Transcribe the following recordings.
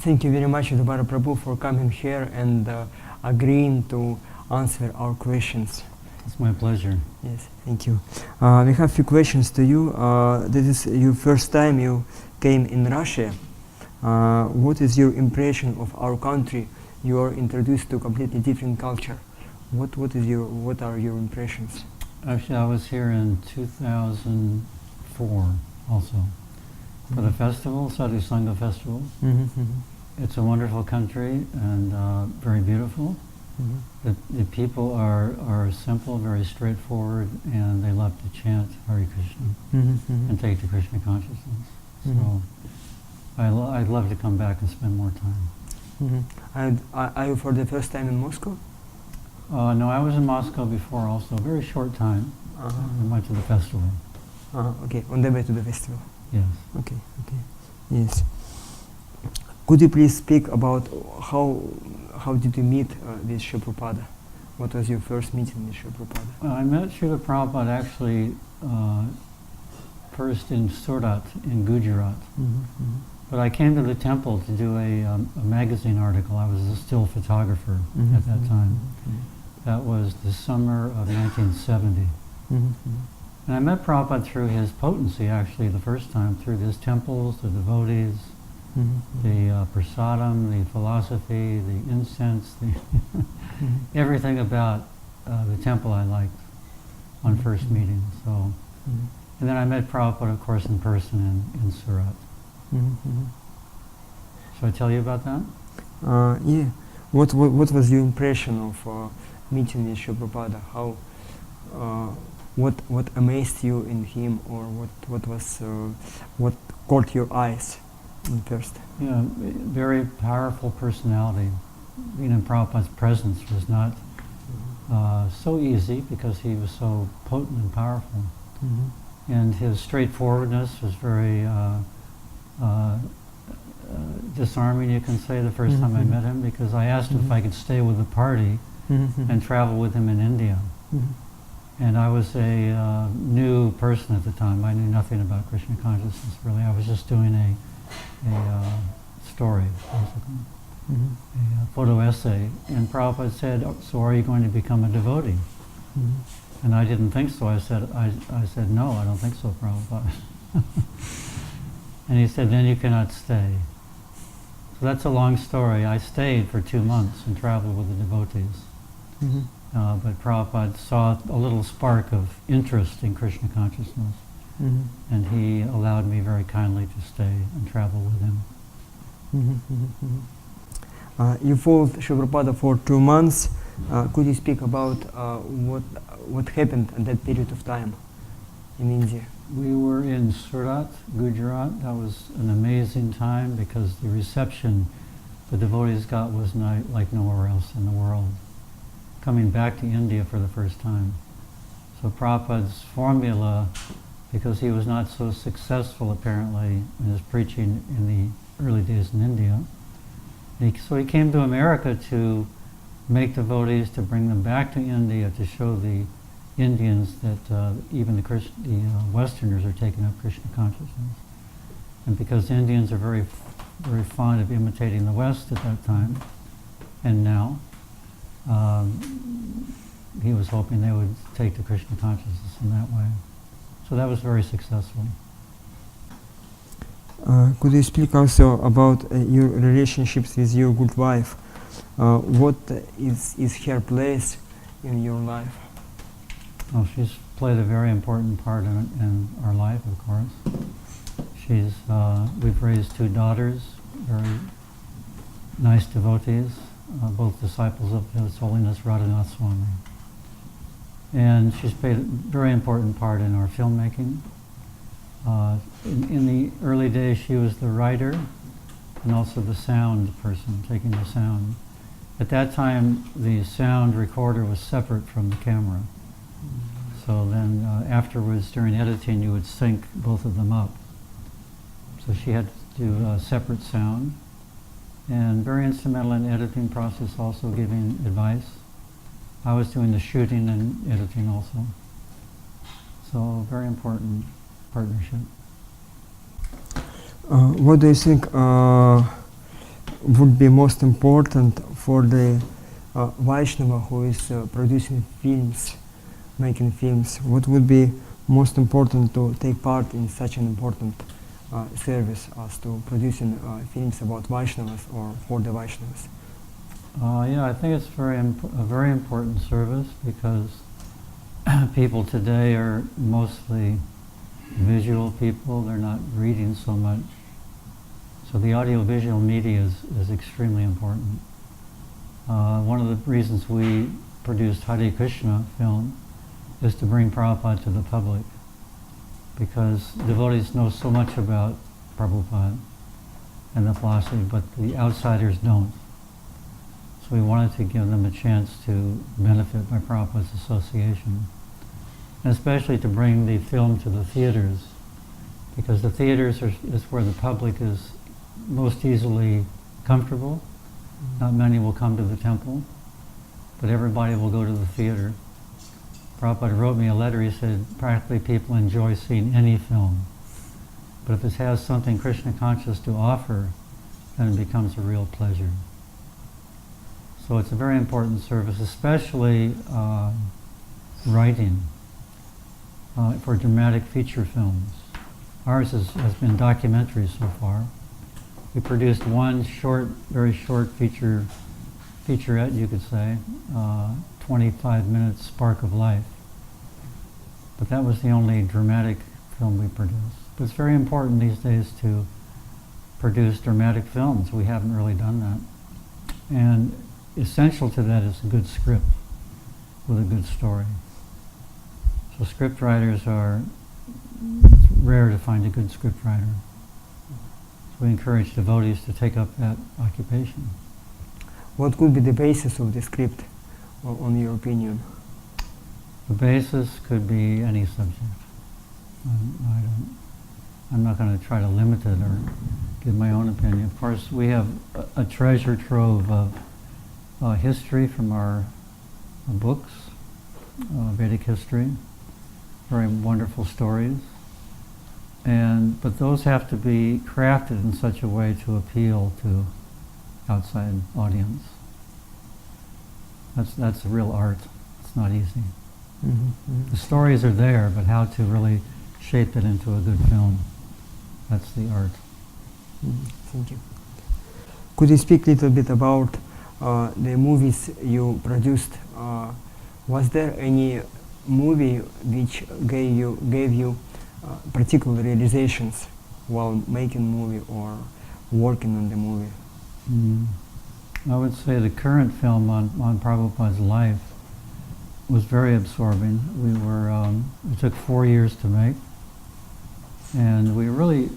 Thank you very much, Yadubara Prabhu, for coming here and agreeing to answer our questions. It's my pleasure. Yes, thank you. We have a few questions to you. This is your first time you came in Russia. What is your impression of our country? You are introduced to a completely different culture. What are your impressions? Actually, I was here in 2004 also for the festival, Sadhu Sangha Festival. It's a wonderful country and very beautiful. The people are simple, very straightforward, and they love to chant Hare Krishna and take to Krishna consciousness. So I'd love to come back and spend more time. And are you for the first time in Moscow? No, I was in Moscow before also, a very short time. I went to the festival. Okay, on the way to the festival. Yes. Okay, yes. Could you please speak about how did you meet with Srila Prabhupada? What was your first meeting with Srila Prabhupada? I met Srila Prabhupada actually first in Surat in Gujarat. But I came to the temple to do a magazine article. I was a still photographer at that time. That was the summer of 1970. And I met Prabhupada through his potency actually the first time, through his temples, the devotees, the prasadam, the philosophy, the incense, everything about the temple I liked on first meeting. So, and then I met Prabhupada, of course, in person in Surat. Should I tell you about that? Yeah. What was your impression of meeting with Srila Prabhupada? How what amazed you in him, or what caught your eyes first? Yeah, very powerful personality. Being in Prabhupada's presence was not so easy because he was so potent and powerful. And his straightforwardness was very disarming, you can say, the first time I met him, because I asked him if I could stay with the party and travel with him in India. And I was a new person at the time. I knew nothing about Krishna consciousness, really. I was just doing a story, basically, a photo essay. And Prabhupada said, "So are you going to become a devotee?" And I didn't think so. I said, "No, I don't think so, Prabhupada." And he said, "Then you cannot stay." So that's a long story. I stayed for 2 months and traveled with the devotees. But Prabhupada saw a little spark of interest in Krishna consciousness, and he allowed me very kindly to stay and travel with him. You followed Srila Prabhupada for 2 months. Could you speak about what happened at that period of time in India? We were in Surat, Gujarat. That was an amazing time because the reception the devotees got was like nowhere else in the world. Coming back to India for the first time. So Prabhupada's formula, because he was not so successful apparently in his preaching in the early days in India, so he came to America to make devotees, to bring them back to India, to show the Indians that even the Westerners are taking up Krishna consciousness. And because Indians are very, very fond of imitating the West at that time, and now, he was hoping they would take to Krishna consciousness in that way. So that was very successful. Could you speak also about your relationships with your good wife? What is her place in your life? Well, she's played a very important part in our life, of course. We've raised 2 daughters, very nice devotees, both disciples of His Holiness Radhanath Swami. And she's played a very important part in our filmmaking. In the early days, she was the writer and also the sound person, taking the sound. At that time, the sound recorder was separate from the camera. So then afterwards, during editing, you would sync both of them up. So she had to do a separate sound, and very instrumental in the editing process, also giving advice. I was doing the shooting and editing also. So very important partnership. What do you think would be most important for the Vaishnava who is producing films, making films? What would be most important to take part in such an important service as to producing films about Vaishnavas or for the Vaishnavas? Yeah, I think it's a very important service because people today are mostly visual people. They're not reading so much. So the audiovisual media is extremely important. One of the reasons we produced Hare Krishna film is to bring Prabhupada to the public, because devotees know so much about Prabhupada and the philosophy, but the outsiders don't. So we wanted to give them a chance to benefit by Prabhupada's association, and especially to bring the film to the theaters, because the theaters is where the public is most easily comfortable. Not many will come to the temple, but everybody will go to the theater. Prabhupada wrote me a letter. He said practically people enjoy seeing any film, but if it has something Krishna conscious to offer, then it becomes a real pleasure. So it's a very important service, especially writing for dramatic feature films. Ours has been documentary so far. We produced one very short featurette, you could say, 25 minutes Spark of Life. But that was the only dramatic film we produced. But it's very important these days to produce dramatic films. We haven't really done that. And essential to that is a good script with a good story. So script writers it's rare to find a good script writer. We encourage devotees to take up that occupation. What could be the basis of the script, on your opinion? The basis could be any subject. I'm not going to try to limit it or give my own opinion. Of course, we have a treasure trove of history from our books, Vedic history, very wonderful stories. But those have to be crafted in such a way to appeal to outside audience. That's the real art. It's not easy. The stories are there, but how to really shape it into a good film, that's the art. Thank you. Could you speak a little bit about the movies you produced? Was there any movie which gave you particular realizations while making movie or working on the movie? I would say the current film on Prabhupada's life was very absorbing. It took 4 years to make, and we really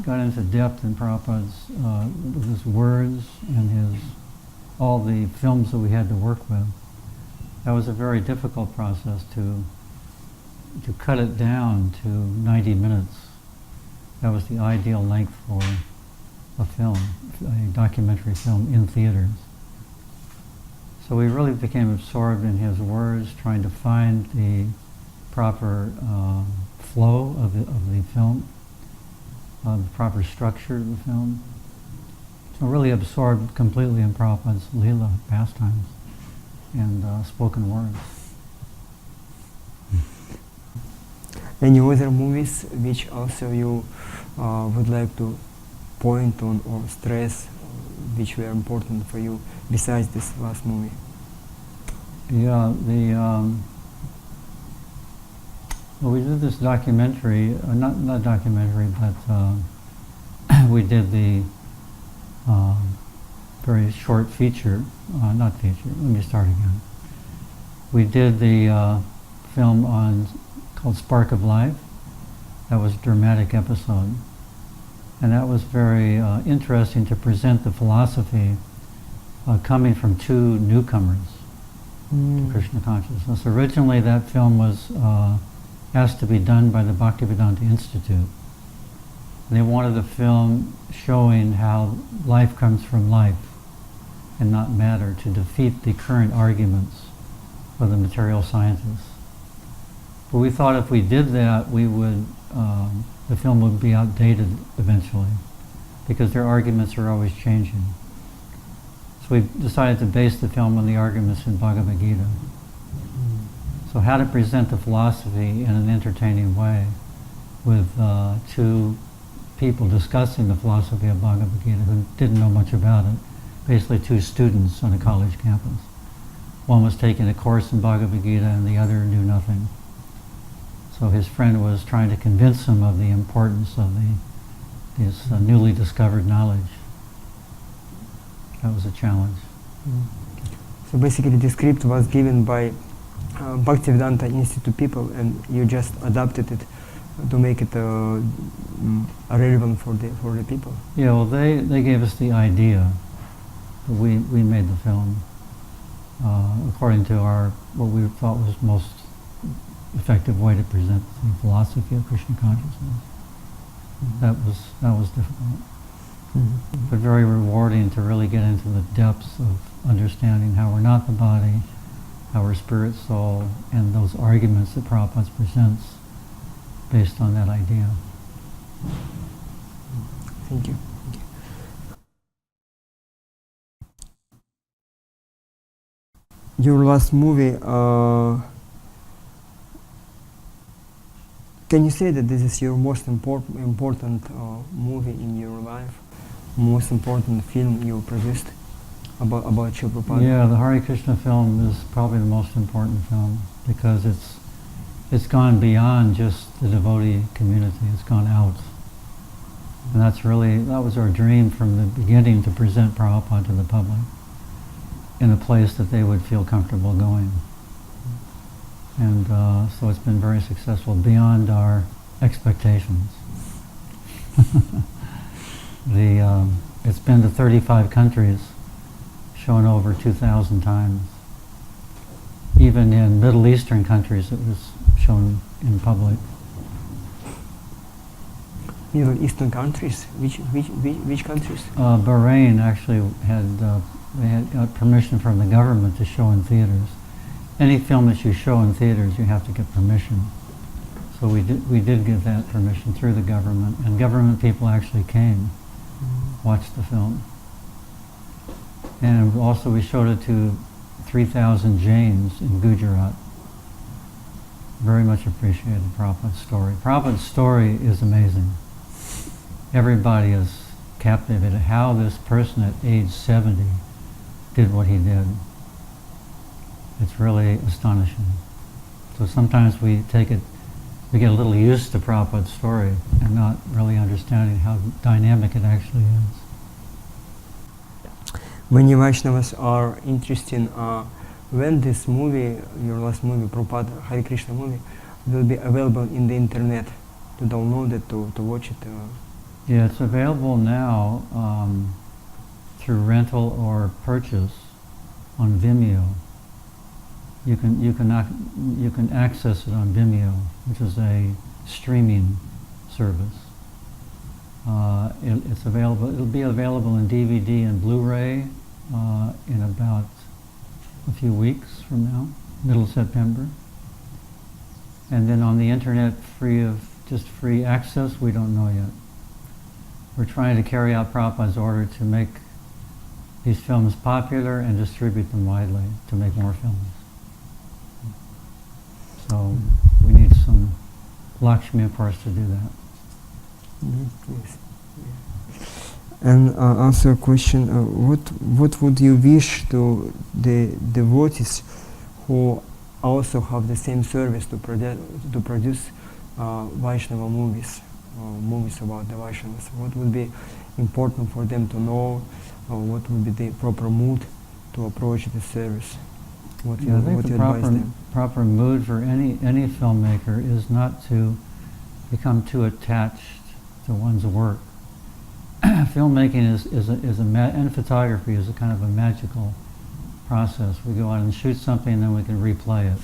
got into depth in Prabhupada's his words and all the films that we had to work with. That was a very difficult process to cut it down to 90 minutes. That was the ideal length for a film, a documentary film in theaters. So we really became absorbed in his words, trying to find the proper flow of the film, the proper structure of the film. So really absorbed completely in Prabhupada's Leela pastimes and spoken words. Any other movies which also you would like to point on or stress, which were important for you besides this last movie? Yeah, well, we did this documentary, not documentary, but we did the very short feature, not feature, let me start again. We did the film called Spark of Life. That was a dramatic episode. And that was very interesting to present the philosophy coming from two newcomers to Krishna consciousness. Originally that film was asked to be done by the Bhaktivedanta Institute. They wanted a film showing how life comes from life and not matter, to defeat the current arguments of the material scientists. But we thought if we did that, the film would be outdated eventually, because their arguments are always changing. So we decided to base the film on the arguments in Bhagavad Gita. So how to present the philosophy in an entertaining way with two people discussing the philosophy of Bhagavad Gita who didn't know much about it. Basically two students on a college campus. One was taking a course in Bhagavad Gita and the other knew nothing. So his friend was trying to convince him of the importance of this newly discovered knowledge. That was a challenge. So basically the script was given by Bhaktivedanta Institute people and you just adapted it to make it relevant for the people. Yeah, well they gave us the idea. We made the film according to what we thought was most effective way to present the philosophy of Krishna consciousness. That was difficult, but very rewarding to really get into the depths of understanding how we're not the body, how we're spirit, soul, and those arguments that Prabhupada presents based on that idea. Thank you. Your last movie, can you say that this is your most important movie in your life, most important film you produced about Srila Prabhupada? Yeah, the Hare Krishna film is probably the most important film because it's gone beyond just the devotee community. It's gone out, and that was our dream from the beginning, to present Prabhupada to the public in a place that they would feel comfortable going. And so it's been very successful, beyond our expectations. It's been to 35 countries, shown over 2,000 times. Even in Middle Eastern countries it was shown in public. Middle Eastern countries? Which countries? Bahrain actually they had got permission from the government to show in theaters. Any film that you show in theaters, you have to get permission. So we did get that permission through the government, and government people actually came, watched the film. And also we showed it to 3,000 Jains in Gujarat. Very much appreciated Prabhupada's story. Prabhupada's story is amazing. Everybody is captivated how this person at age 70 did what he did. It's really astonishing. So sometimes we get a little used to Prabhupada's story and not really understanding how dynamic it actually is. Many Vaishnavas are interested in when this movie, your last movie, Prabhupada Hare Krishna movie, will be available in the internet, to download it, to watch it. Yeah, it's available now through rental or purchase on Vimeo. You can access it on Vimeo, which is a streaming service. It's available. It'll be available in DVD and Blu-ray in about a few weeks from now, middle of September. And then on the internet, free access, we don't know yet. We're trying to carry out Prabhupada's order to make these films popular and distribute them widely, to make more films. So we need some Lakshmi, of course, to do that. Yes. And answer a question, what would you wish to the devotees who also have the same service to produce Vaishnava movies, movies about the Vaishnavas? What would be important for them to know, or what would be the proper mood to approach the service? What you advise them? Proper mood for any filmmaker is not to become too attached to one's work. Filmmaking and photography is a kind of a magical process. We go out and shoot something and then we can replay it.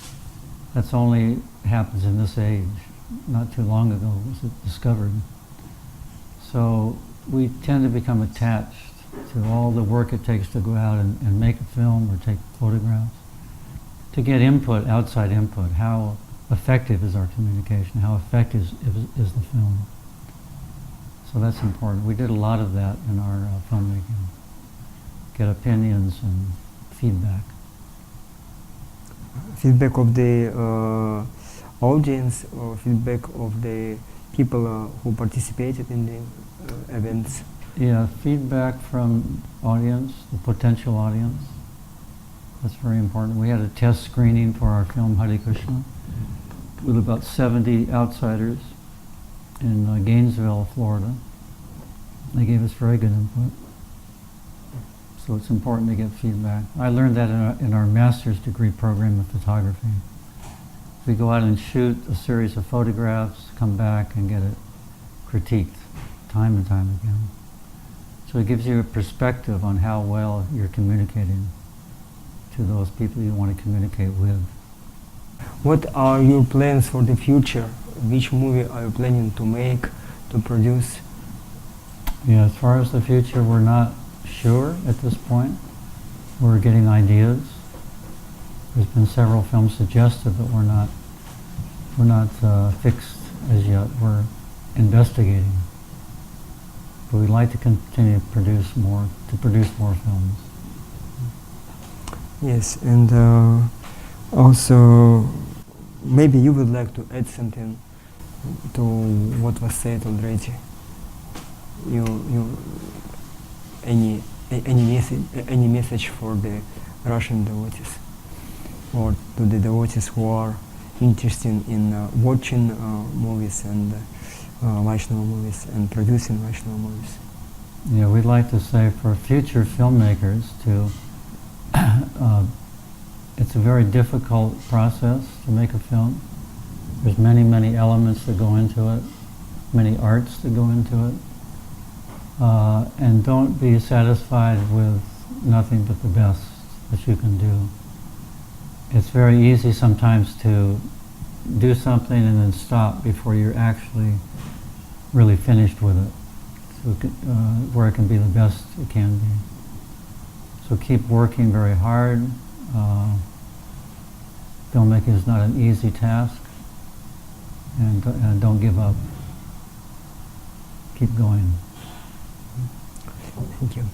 That's only happens in this age. Not too long ago was it discovered. So we tend to become attached to all the work it takes to go out and make a film or take photographs. To get input, outside input, how effective is our communication, how effective is the film. So that's important. We did a lot of that in our filmmaking. get opinions and feedback. Feedback of the audience or feedback of the people who participated in the events? Yeah, feedback from audience, the potential audience. That's very important. We had a test screening for our film Hare Krishna with about 70 outsiders in Gainesville, Florida. They gave us very good input. So it's important to get feedback. I learned that in our master's degree program of photography. We go out and shoot a series of photographs, come back and get it critiqued time and time again. So it gives you a perspective on how well you're communicating to those people you want to communicate with. What are your plans for the future? Which movie are you planning to make, to produce? Yeah, as far as the future, we're not sure at this point. We're getting ideas. There's been several films suggested, but we're not fixed as yet. We're investigating. But we'd like to continue to produce more films. Yes, and also maybe you would like to add something to what was said already. Any message for the Russian devotees, or to the devotees who are interested in watching movies and Vaishnava movies and producing Vaishnava movies? Yeah, we'd like to say for future filmmakers to it's a very difficult process to make a film. There's many elements that go into it, many arts that go into it. And don't be satisfied with nothing but the best that you can do. It's very easy sometimes to do something and then stop before you're actually really finished with it, so where it can be the best it can be. So keep working very hard. Filmmaking is not an easy task, and don't give up. Keep going. Thank you.